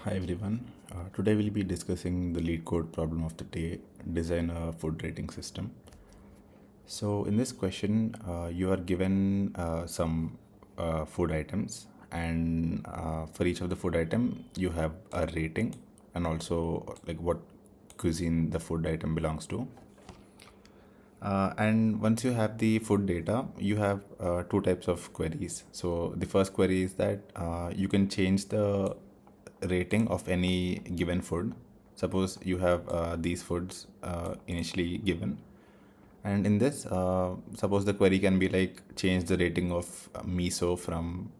Hi everyone. Today we'll be discussing the LeetCode problem of the day, design a food rating system. So in this question, you are given some food items, and for each of the food item, you have a rating and also like what cuisine the food item belongs to. And once you have the food data, you have two types of queries. So the first query is that you can change the rating of any given food. Suppose you have these foods initially given, and in this, suppose the query can be like change the rating of miso from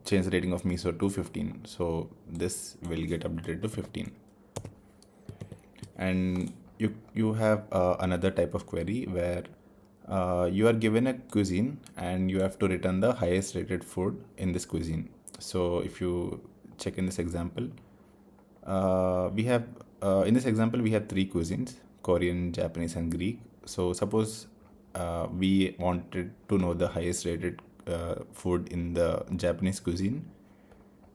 change the rating of miso to 15. So this will get updated to 15. And you have another type of query where you are given a cuisine and you have to return the highest rated food in this cuisine. So if you check in this example, we have in this example we have three cuisines: Korean, Japanese, and Greek. So suppose we wanted to know the highest rated food in the Japanese cuisine.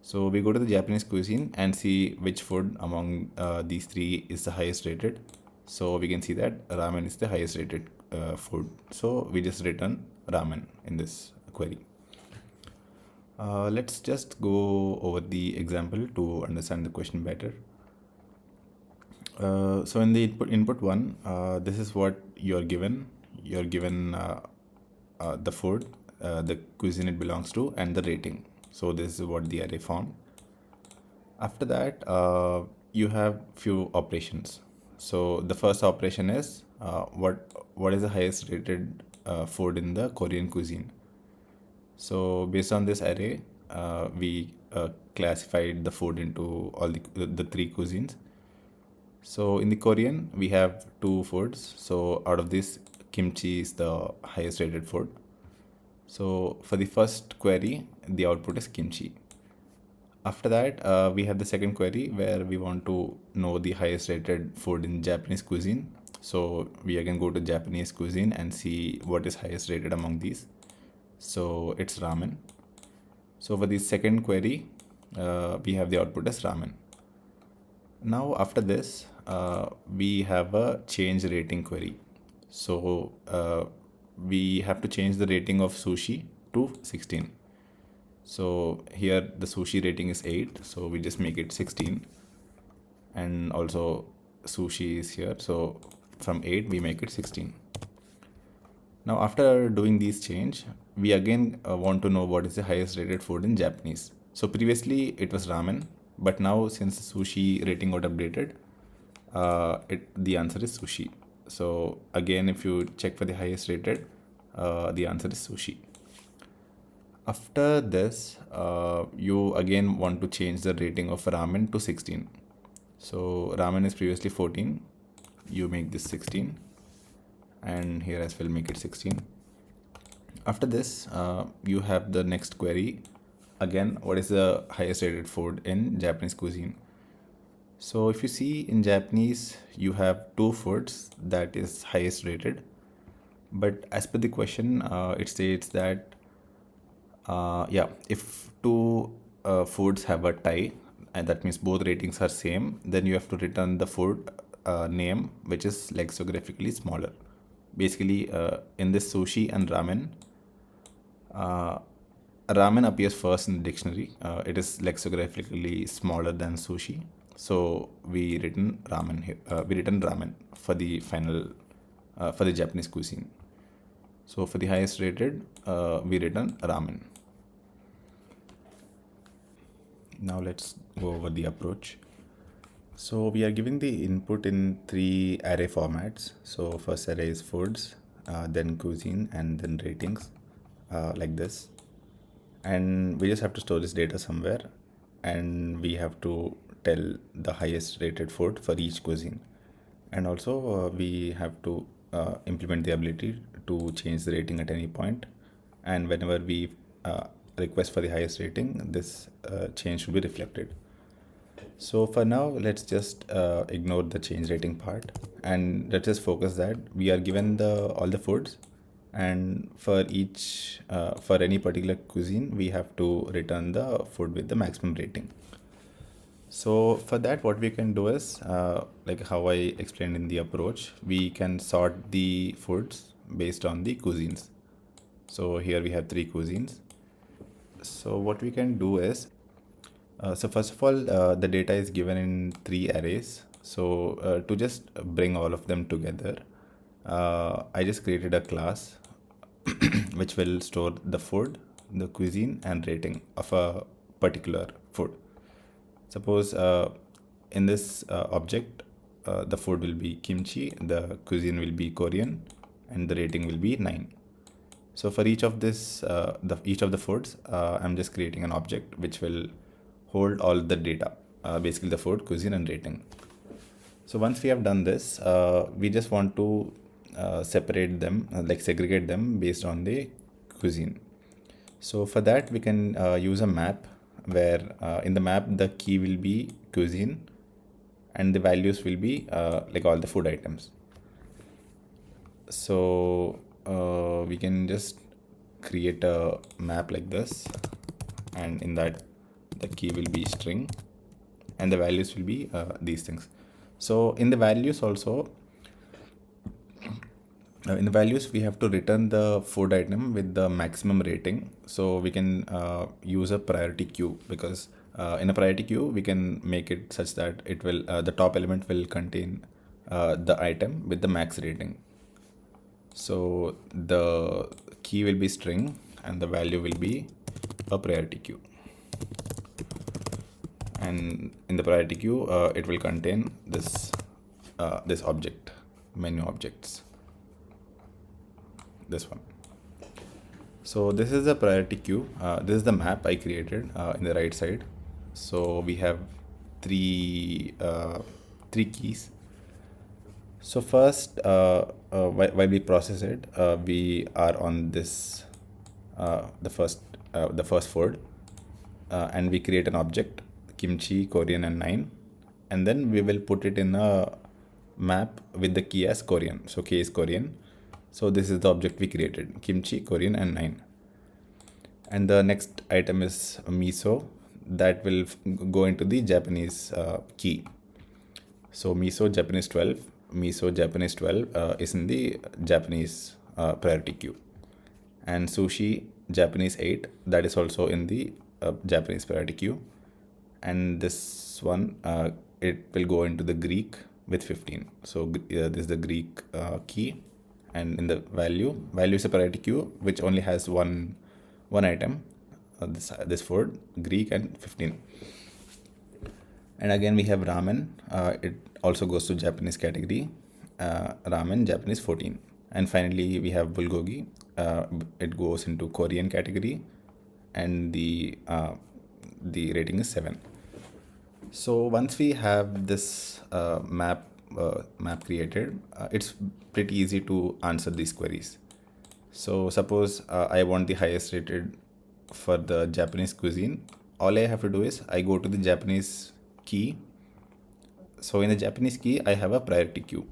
So we go to the Japanese cuisine and see which food among these three is the highest rated. So we can see that ramen is the highest rated food. So we just return ramen in this query. Let's just go over the example to understand the question better. So in the input one, this is what you're given. You're given the food, the cuisine it belongs to, and the rating. So this is what the array formed. After that, you have few operations. So the first operation is what is the highest rated food in the Korean cuisine. So based on this array, we classified the food into all the three cuisines. So in the Korean, we have two foods. So out of this, kimchi is the highest rated food. So for the first query, the output is kimchi. After that, we have the second query where we want to know the highest rated food in Japanese cuisine. So we again go to Japanese cuisine and see what is highest rated among these. So it's ramen. So for the second query, we have the output as ramen. Now after this, we have a change rating query. So we have to change the rating of sushi to 16. So here the sushi rating is 8, so we just make it 16. And also sushi is here, so from 8 we make it 16. Now after doing these change, we again want to know what is the highest rated food in Japanese. So previously it was ramen, but now since sushi rating got updated, the answer is sushi. So again, if you check for the highest rated, the answer is sushi. After this, you again want to change the rating of ramen to 16. So ramen is previously 14. You make this 16. And here as well make it 16. After this, you have the next query. Again, what is the highest rated food in Japanese cuisine? So if you see in Japanese, you have two foods that is highest rated. But as per the question, it states that if two foods have a tie, and that means both ratings are same, then you have to return the food name which is lexicographically smaller. Basically, in this sushi and ramen, ramen appears first in the dictionary. It is lexicographically smaller than sushi, so we written ramen here. We written ramen for the final for the Japanese cuisine. So for the highest rated, we written ramen. Now let's go over the approach. So we are giving the input in three array formats. So first array is foods, then cuisine, and then ratings, like this. And we just have to store this data somewhere, and we have to tell the highest rated food for each cuisine. And also we have to implement the ability to change the rating at any point. And whenever we request for the highest rating, this change should be reflected. So for now, let's just ignore the change rating part, and let's just focus that we are given all the foods, and for each for any particular cuisine, we have to return the food with the maximum rating. So for that, what we can do is, like how I explained in the approach, we can sort the foods based on the cuisines. So here we have 3 cuisines. So what we can do is, so first of all, the data is given in 3 arrays. So to just bring all of them together, I just created a class which will store the food, the cuisine, and rating of a particular food. Suppose in this object, the food will be kimchi, the cuisine will be Korean, and the rating will be 9. So for each of this, each of the foods, I'm just creating an object which will hold all the data, basically the food, cuisine, and rating. So once we have done this, we just want to separate them, like segregate them based on the cuisine. So for that, we can use a map where in the map, the key will be cuisine and the values will be like all the food items. So we can just create a map like this, and in that the key will be string and the values will be these things. So in the values also, in the values we have to return the food item with the maximum rating. So we can use a priority queue, because in a priority queue we can make it such that it will the top element will contain the item with the max rating. So the key will be string and the value will be a priority queue, and in the priority queue it will contain this this object, menu objects, this one. So this is the priority queue. This is the map I created in the right side. So we have three keys. So first, while we process it, we are on this the first food, and we create an object, kimchi, Korean, and 9, and then we will put it in a map with the key as Korean. So K is Korean. So this is the object we created, kimchi, Korean, and 9. And the next item is miso, that will go into the Japanese key. So miso Japanese 12, miso Japanese 12 is in the Japanese priority queue. And sushi Japanese 8, that is also in the Japanese priority queue. And this one, it will go into the Greek with 15. So this is the Greek key. And in the value is a priority queue which only has one item, this food, Greek, and 15. And again we have ramen, it also goes to Japanese category, ramen Japanese 14. And finally we have bulgogi, it goes into Korean category, and the rating is 7. So once we have this map created, it's pretty easy to answer these queries. So suppose I want the highest rated for the Japanese cuisine. All I have to do is I go to the Japanese key. So in the Japanese key, I have a priority queue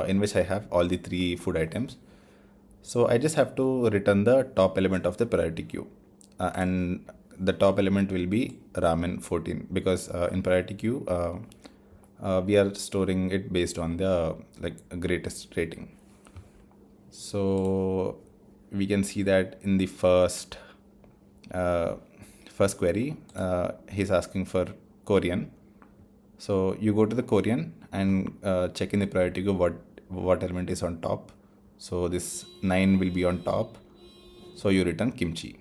in which I have all the 3 food items. So I just have to return the top element of the priority queue, and the top element will be ramen 14, because in priority queue we are storing it based on the greatest rating. So we can see that in the first query, he's asking for Korean. So you go to the Korean and check in the priority queue what element is on top. So this 9 will be on top. So you return kimchi.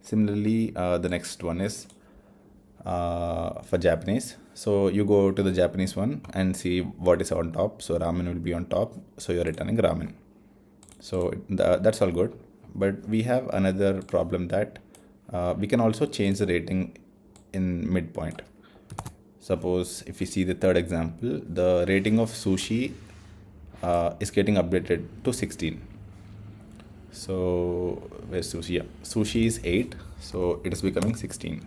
Similarly, the next one is for Japanese. So you go to the Japanese one and see what is on top. So ramen will be on top. So you're returning ramen. So that's all good. But we have another problem that we can also change the rating in midpoint. Suppose if you see the third example, the rating of sushi is getting updated to 16. So where's sushi? Yeah. Sushi is 8, so it is becoming 16.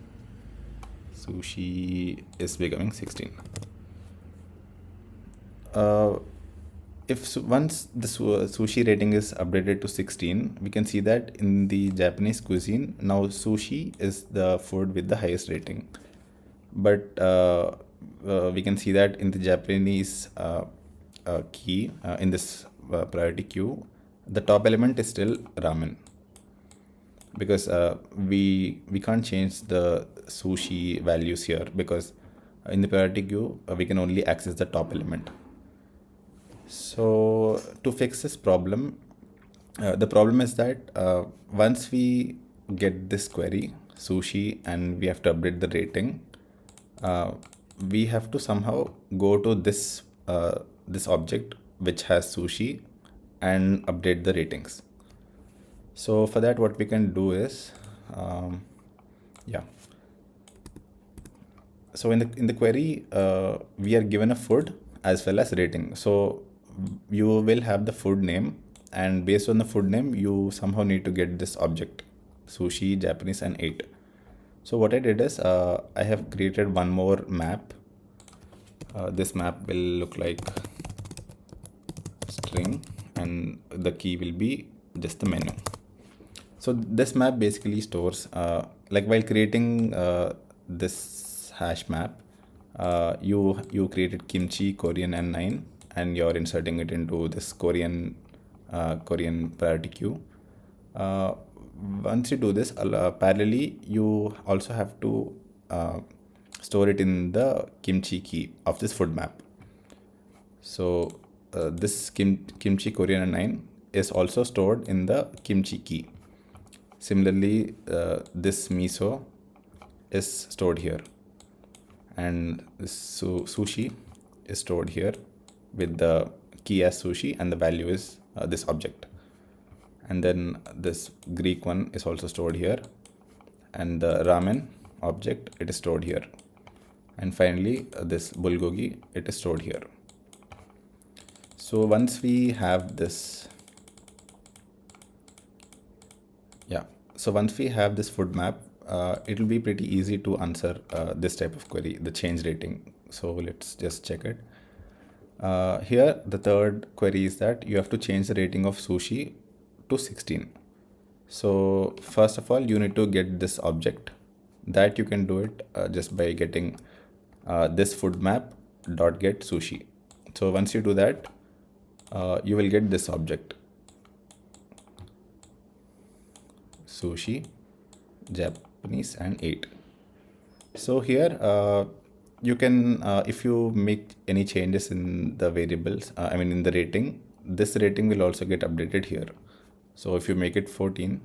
Sushi is becoming 16. Once the sushi rating is updated to 16, we can see that in the Japanese cuisine, now sushi is the food with the highest rating. but we can see that in the Japanese key in this priority queue, the top element is still ramen, because we can't change the sushi values here, because in the priority queue we can only access the top element. So to fix this problem, the problem is that once we get this query sushi and we have to update the rating, uh, we have to somehow go to this object which has sushi and update the ratings. So for that, what we can do is, yeah. So in the query, we are given a food as well as rating. So you will have the food name, and based on the food name, you somehow need to get this object, sushi, Japanese, and 8. So what I did is, I have created one more map. This map will look like string, and the key will be just the menu. So this map basically stores, like while creating this hash map, you created kimchi, Korean, and 9, and you're inserting it into this Korean priority queue. Once you do this, parallelly, you also have to store it in the kimchi key of this food map. So this kimchi, Korean, and 9 is also stored in the kimchi key. Similarly, this miso is stored here, and this sushi is stored here with the key as sushi, and the value is this object. And then this Greek one is also stored here, and the ramen object, it is stored here. And finally, this bulgogi, it is stored here. So once we have this, so once we have this food map, it will be pretty easy to answer this type of query, the change rating. So let's just check it. Here, the third query is that you have to change the rating of sushi to 16. So first of all, you need to get this object. That you can do it just by getting this food map dot get sushi. So once you do that, you will get this object, sushi, Japanese, and 8. So here you can, if you make any changes in the variables, in the rating, this rating will also get updated here. So if you make it 14,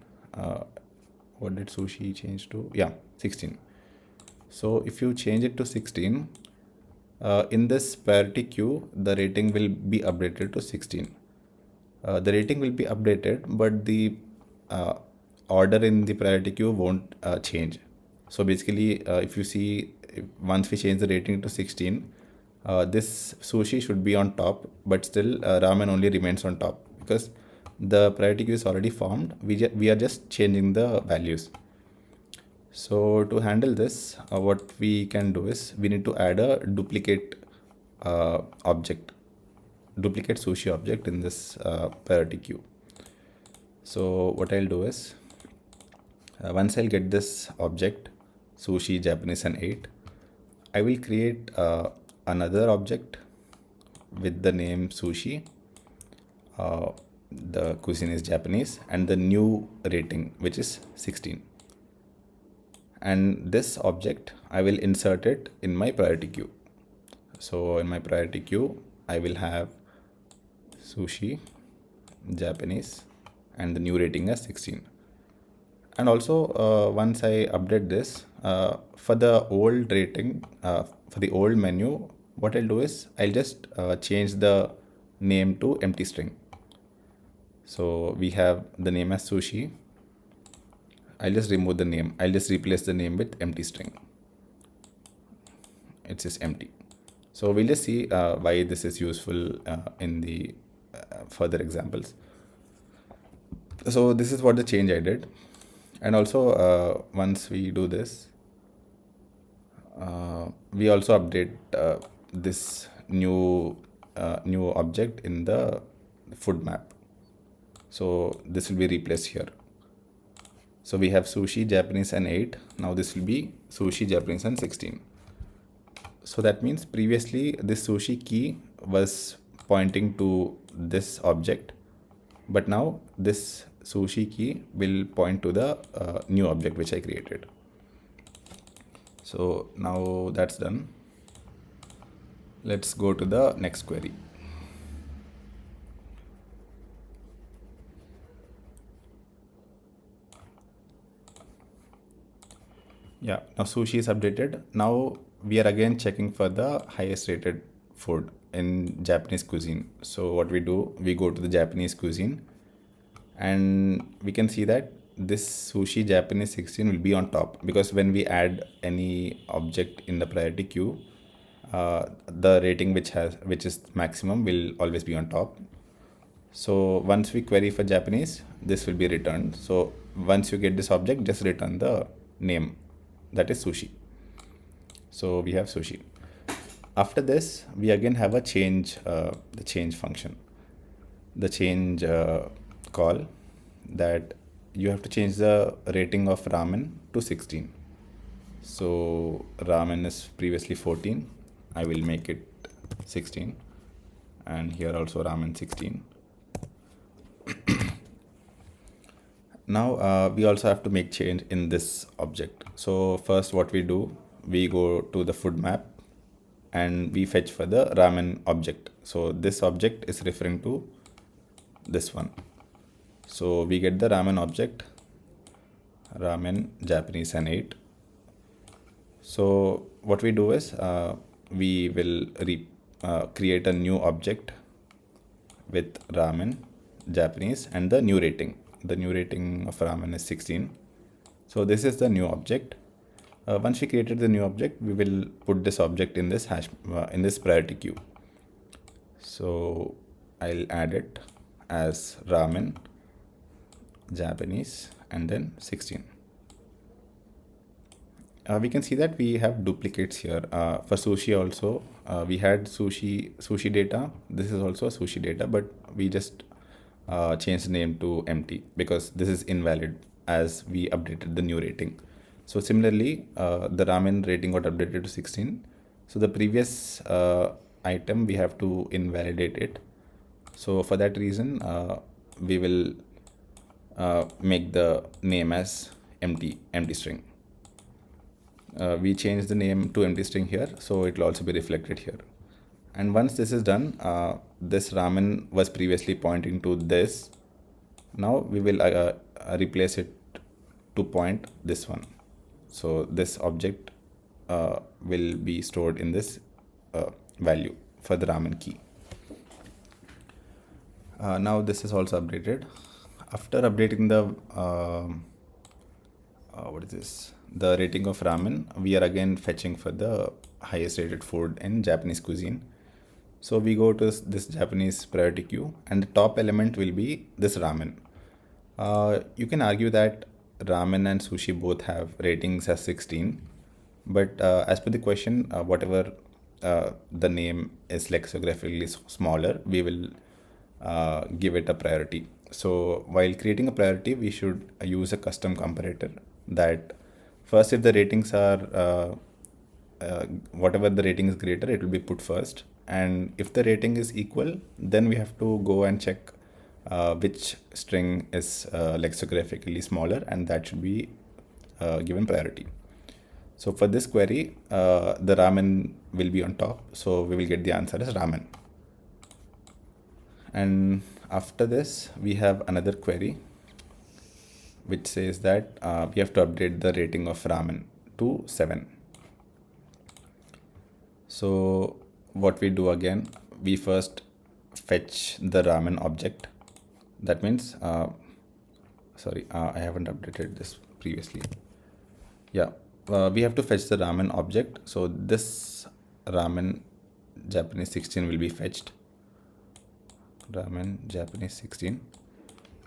what did sushi change to? Yeah, 16. So if you change it to 16, in this priority queue, the rating will be updated to 16. The rating will be updated, but the order in the priority queue won't change. So basically, if you see, once we change the rating to 16, this sushi should be on top, but still ramen only remains on top, because the priority queue is already formed. We are just changing the values. So to handle this, what we can do is, we need to add a duplicate object, duplicate sushi object in this priority queue. So what I'll do is, once I'll get this object, sushi, Japanese, and 8, I will create another object with the name sushi. The cuisine is Japanese, and the new rating, which is 16. And this object, I will insert it in my priority queue. So in my priority queue, I will have sushi, Japanese, and the new rating as 16. And also, once I update this, for the old rating, for the old menu, what I'll do is, I'll just change the name to empty string. So we have the name as sushi. I'll just remove the name. I'll just replace the name with empty string. It's just empty. So we'll just see why this is useful in the further examples. So this is what the change I did. And also, once we do this, we also update this new object in the food map. So this will be replaced here. So we have sushi, Japanese, and 8. Now this will be sushi, Japanese, and 16. So that means previously this sushi key was pointing to this object, but now this sushi key will point to the new object which I created. So now that's done. Let's go to the next query. Yeah, now sushi is updated. Now we are again checking for the highest rated food in Japanese cuisine. So what we do, we go to the Japanese cuisine and we can see that this sushi Japanese 16 will be on top, because when we add any object in the priority queue, the rating which is maximum will always be on top. So once we query for Japanese, this will be returned. So once you get this object, just return the name, that is sushi. So we have sushi. After this, we again have a change, the change function, the change call, that you have to change the rating of ramen to 16. So ramen is previously 14. I will make it 16, and here also ramen 16. Now we also have to make change in this object. So first what we do, we go to the food map and we fetch for the ramen object. So this object is referring to this one. So we get the ramen object, ramen Japanese and 8. So what we do is we will create a new object with ramen Japanese and the new rating. The new rating of ramen is 16. So this is the new object. Once we created the new object, we will put this object in this hash in this priority queue. So I'll add it as ramen Japanese and then 16. We can see that we have duplicates here. For sushi also, we had sushi data. This is also sushi data, but we just change the name to empty because this is invalid as we updated the new rating. So similarly, the ramen rating got updated to 16. So the previous item, we have to invalidate it. So for that reason, we will make the name as empty string. We change the name to empty string here, so it will also be reflected here. And once this is done, this ramen was previously pointing to this. Now we will replace it to point this one. So this object will be stored in this value for the ramen key. Now this is also updated. After updating the what is this? The rating of ramen, we are again fetching for the highest rated food in Japanese cuisine. So we go to this Japanese priority queue and the top element will be this ramen. You can argue that ramen and sushi both have ratings as 16, but as per the question, whatever the name is lexicographically smaller, we will give it a priority. So while creating a priority, we should use a custom comparator that first, if the ratings are whatever the rating is greater, it will be put first. And if the rating is equal, then we have to go and check which string is lexicographically smaller, and that should be given priority. So for this query, the ramen will be on top. So we will get the answer as ramen. And after this, we have another query which says that we have to update the rating of ramen to 7. So what we do again, we first fetch the ramen object. That means, sorry, I haven't updated this previously. Yeah, we have to fetch the ramen object. So this ramen Japanese 16 will be fetched. Ramen Japanese 16.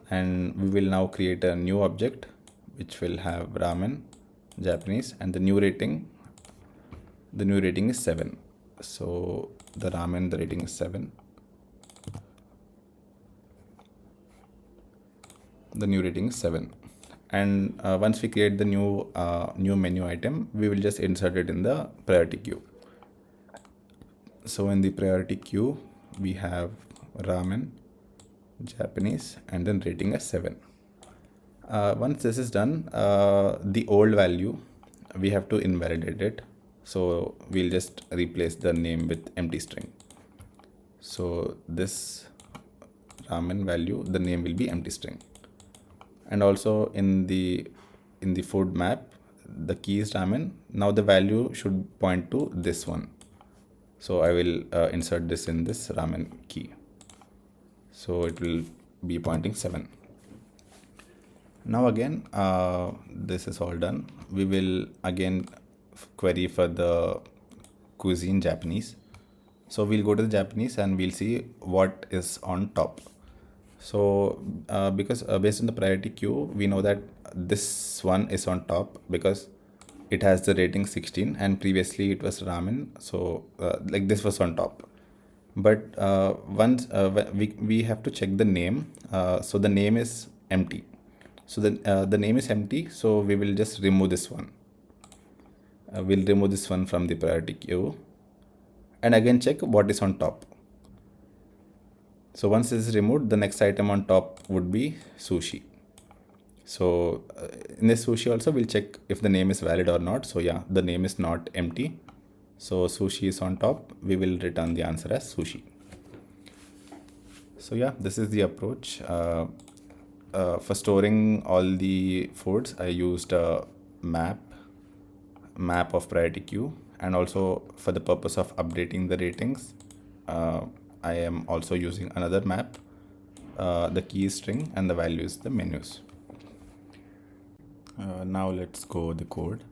And we will now create a new object which will have ramen Japanese and the new rating is 7. So the ramen, the rating is 7. The new rating is 7. And once we create the new menu item, we will just insert it in the priority queue. So in the priority queue, we have ramen, Japanese, and then rating as 7. Once this is done, the old value, we have to invalidate it. So we'll just replace the name with empty string. So this ramen value, the name will be empty string. And also in the food map, the key is ramen. Now the value should point to this one. So I will insert this in this ramen key. So it will be pointing 7. Now again, this is all done. We will again query for the cuisine Japanese. So we'll go to the Japanese and we'll see what is on top. So because based on the priority queue, we know that this one is on top because it has the rating 16 and previously it was ramen. So like this was on top. But once we have to check the name. So the name is empty. So the name is empty. So we will just remove this one. We'll remove this one from the priority queue and again check what is on top. So once this is removed, the next item on top would be sushi. So in this sushi also, we'll check if the name is valid or not. So yeah, the name is not empty. So sushi is on top. We will return the answer as sushi. So yeah, this is the approach. For storing all the foods, I used a map of priority queue, and also for the purpose of updating the ratings, I am also using another map. The key is string and the value is the menus. Now let's go the code.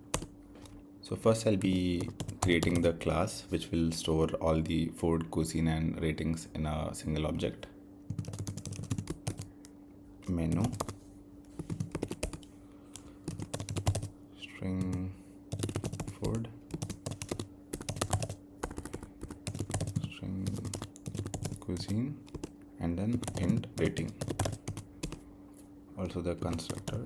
So first I'll be creating the class which will store all the food, cuisine and ratings in a single object. Menu, string food, string cuisine, and then int rating. Also the constructor.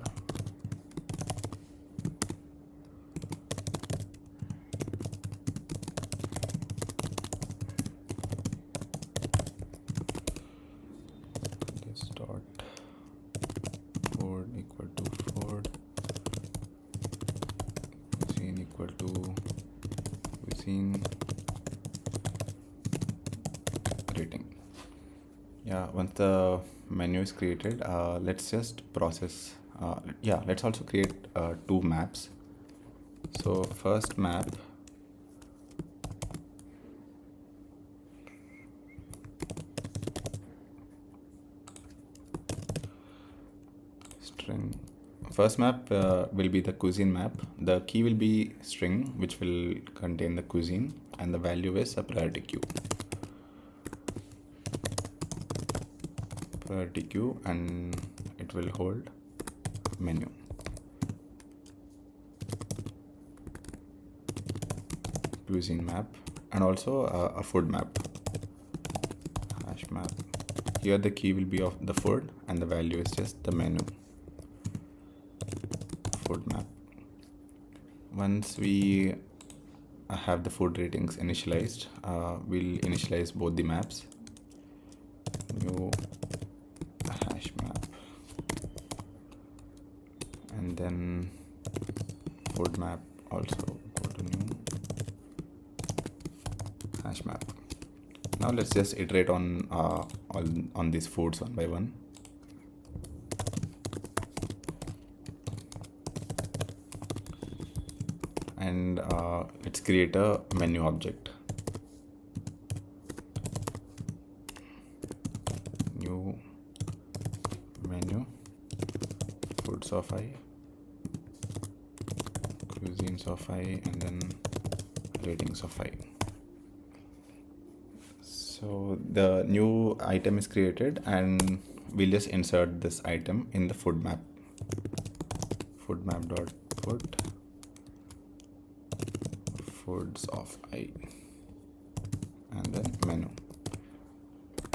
This dot food equal to food, cuisine equal to cuisine, rating. Yeah, once the menu is created, let's just process. Yeah, let's also create 2 maps. So first map, string. First map will be the cuisine map. The key will be string, which will contain the cuisine, and the value is a priority queue. Priority queue, and it will hold menu. Cuisine map, and also a food map. Hash map. Here the key will be of the food and the value is just the menu. Food map. Once we have the food ratings initialized, we'll initialize both the maps. New hash map, and then food map also go to new hash map. Now let's just iterate on these foods one by one. And let's create a menu object. New menu, foods of I, cuisines of I, and then ratings of I. So the new item is created and we'll just insert this item in the food map. Food map dot put foods of I, and then menu.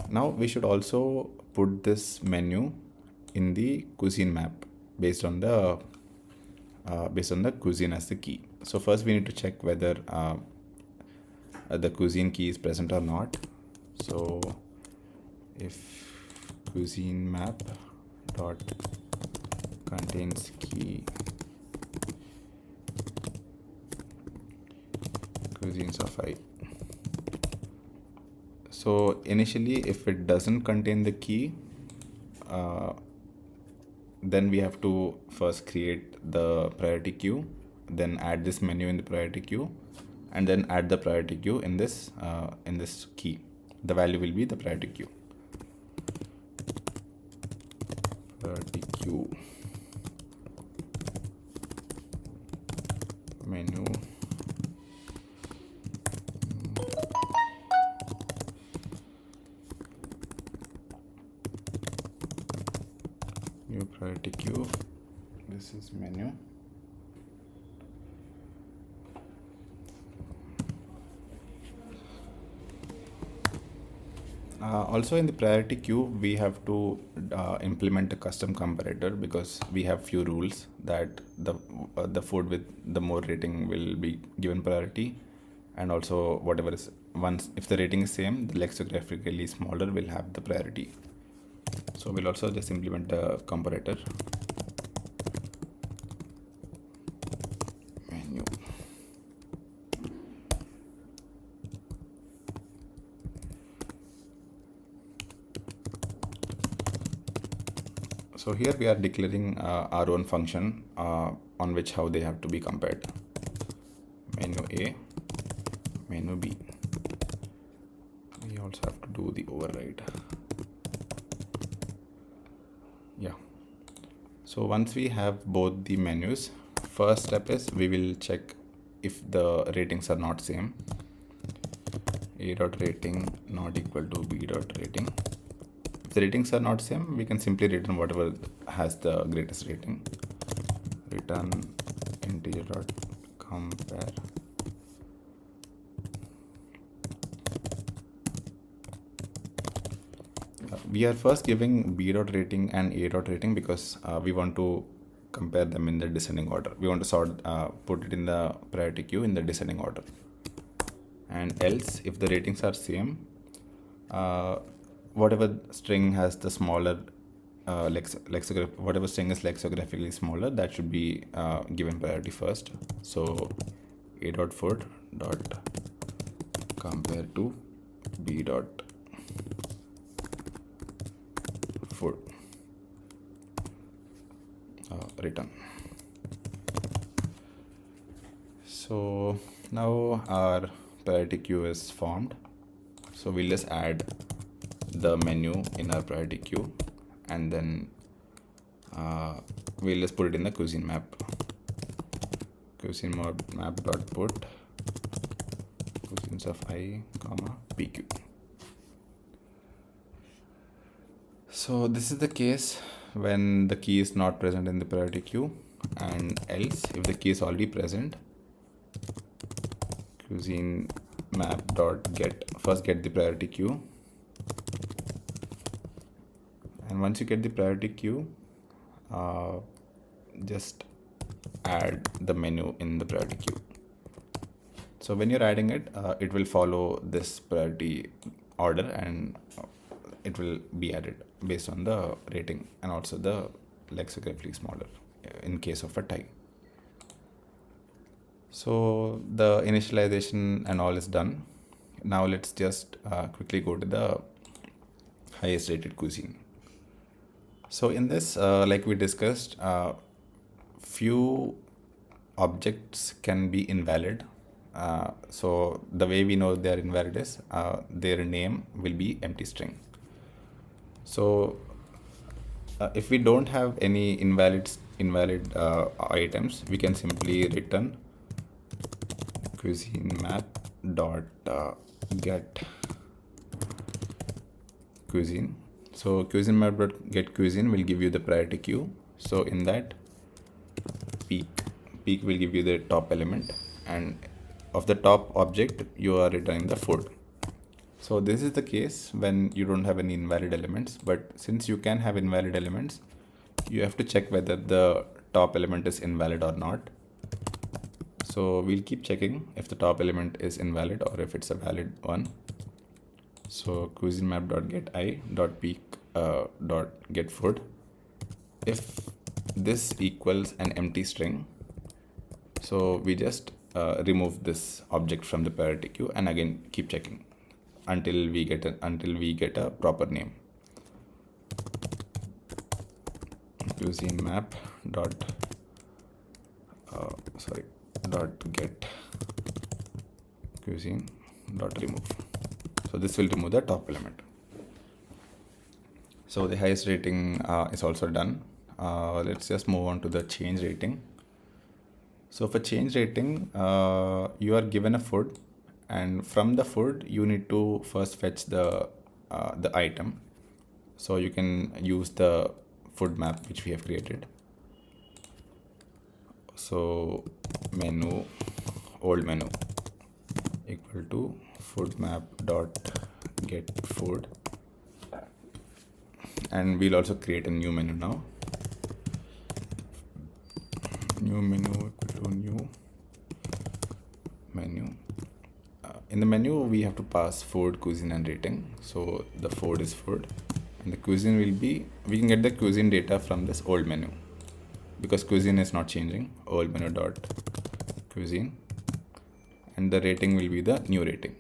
Now we should also put this menu in the cuisine map based on the cuisine as the key. So first we need to check whether the cuisine key is present or not. So if cuisine map dot contains key cuisines of I. So initially, if it doesn't contain the key, then we have to first create the priority queue, then add this menu in the priority queue, and then add the priority queue in this key. The value will be the priority queue. Priority queue menu new priority queue. This is menu. Also in the priority queue, we have to implement a custom comparator, because we have few rules that the food with the more rating will be given priority, and also whatever is if the rating is same, the lexicographically smaller will have the priority. So we'll also just implement a comparator. Menu. So here we are declaring our own function on which how they have to be compared. Menu A, menu B. We also have to do the override. Yeah. So once we have both the menus, first step is we will check if the ratings are not same. A dot rating not equal to B dot rating. If the ratings are not same, we can simply return whatever has the greatest rating. Return integer dot compare. We are first giving B dot rating and A dot rating because we want to compare them in the descending order. We want to put it in the priority queue in the descending order. And else, if the ratings are same, whatever string has the smaller whatever string is lexicographically smaller, that should be given priority first. So A dot food dot compare to B dot food return. So now our priority queue is formed. So we'll just add the menu in our priority queue, and then we'll just put it in the cuisine map. Cuisine map dot put cuisines of I, comma PQ. So this is the case when the key is not present in the priority queue, and else if the key is already present, cuisine map dot first get the priority queue, and once you get the priority queue, just add the menu in the priority queue. So when you're adding it, it will follow this priority order, and it will be added based on the rating and also the lexicographically smaller in case of a tie. So the initialization and all is done. Now let's just quickly go to the highest rated cuisine. So in this, like we discussed, few objects can be invalid. So the way we know they are invalid is their name will be empty string. So if we don't have any invalid items, we can simply return cuisine map dot get cuisine. So cuisine map dot get cuisine will give you the priority queue. So in that, peak will give you the top element, and of the top object you are returning the food. So this is the case when you don't have any invalid elements, but since you can have invalid elements, you have to check whether the top element is invalid or not. So So we'll keep checking if the top element is invalid or if it's a valid one. So cuisine map dot get I dot peak dot get food. If this equals an empty string, so we just remove this object from the priority queue and again keep checking until we get a proper name. Cuisine map dot dot get cuisine dot remove. So this will remove the top element. So the highest rating is also done. Let's just move on to the change rating. So for change rating, you are given a food, and from the food you need to first fetch the item. So you can use the food map which we have created. So menu old menu equal to food map dot get food, and we'll also create a new menu now. New menu equal to new menu. In the menu we have to pass food, cuisine and rating. So the food is food and the cuisine will be, we can get the cuisine data from this old menu because cuisine is not changing. Old menu dot cuisine, and the rating will be the new rating.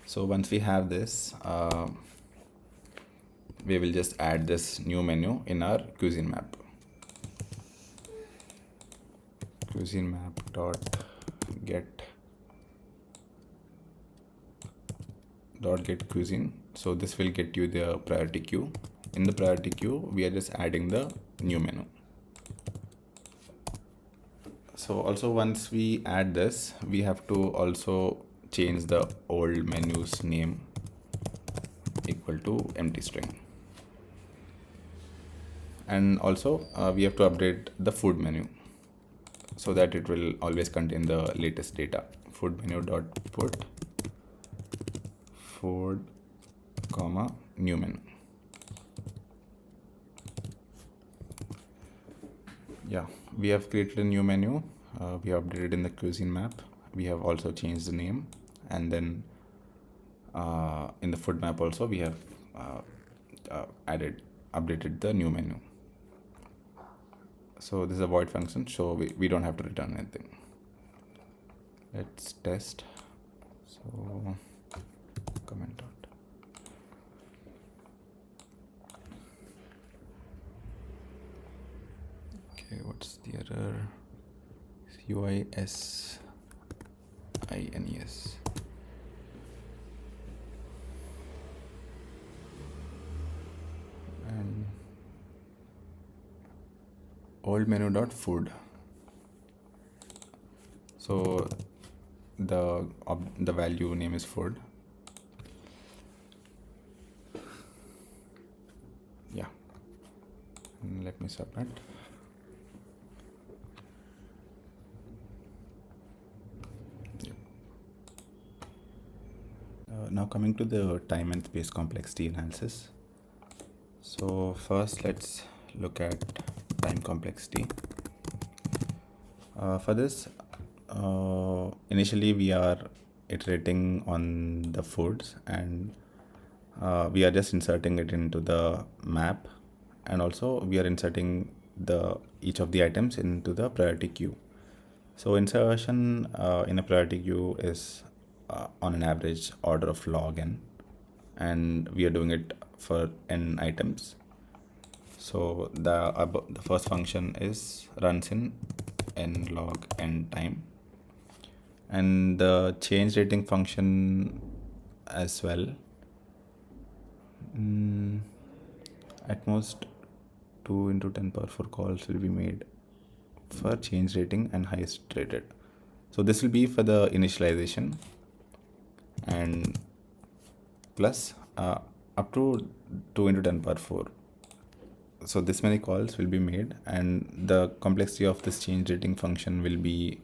So once we have this, we will just add this new menu in our cuisine map. Cuisine map dot get cuisine. So this will get you the priority queue. In the priority queue, we are just adding the new menu. So also once we add this, we have to also change the old menu's name equal to empty string. And also we have to update the food menu so that it will always contain the latest data. Food menu dot put food comma new menu. Yeah, we have created a new menu. We have updated in the cuisine map. We have also changed the name, and then in the food map also we have updated the new menu. So this is a void function, so we don't have to return anything. Let's test. So comment out. Okay, what's the error? UISINES. And old menu dot food. So the value name is food. Yeah, and let me submit. Now coming to the time and space complexity analysis. So first let's look at time complexity. For this, initially we are iterating on the foods, and we are just inserting it into the map, and also we are inserting each of the items into the priority queue. So insertion in a priority queue is on an average order of logN, and we are doing it for n items. So the first function is runs in n log n time, and the change rating function as well. At most 2 into 10 power 4 calls will be made for change rating and highest rated. So this will be for the initialization, and plus up to 2 into 10 power 4. So this many calls will be made, and the complexity of this change rating function will be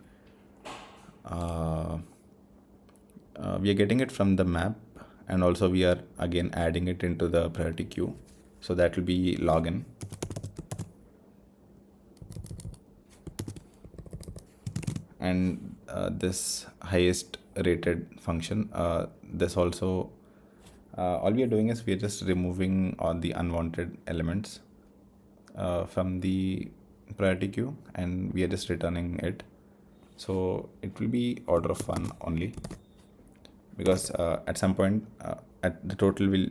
we are getting it from the map, and also we are again adding it into the priority queue. So that will be logN. and this highest rated function, this also, all we are doing is we are just removing all the unwanted elements from the priority queue, and we are just returning it. So it will be order of 1 only, because at some point at the total will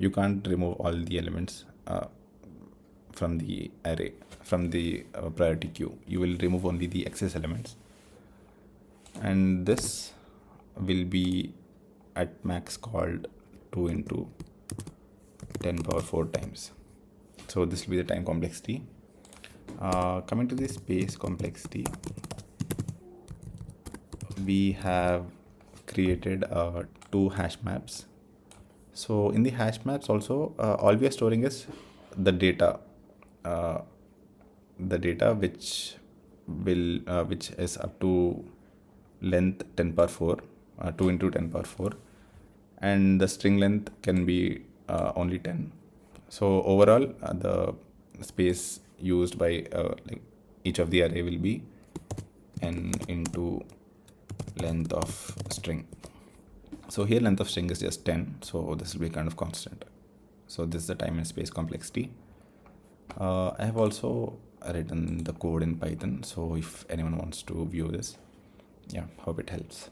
you can't remove all the elements from the array, from the priority queue. You will remove only the excess elements, and this will be at max called 2 into 10 power 4 times. So this will be the time complexity. Coming to the space complexity, we have created 2 hash maps. So in the hash maps also, all we are storing is the data, which will which is up to length 10 power 4, 2 into 10 power 4, and the string length can be only 10. So overall, the space used by like each of the array will be n into length of string. So here length of string is just 10, so this will be kind of constant. So this is the time and space complexity. I have also written the code in Python, so if anyone wants to view this, yeah, hope it helps.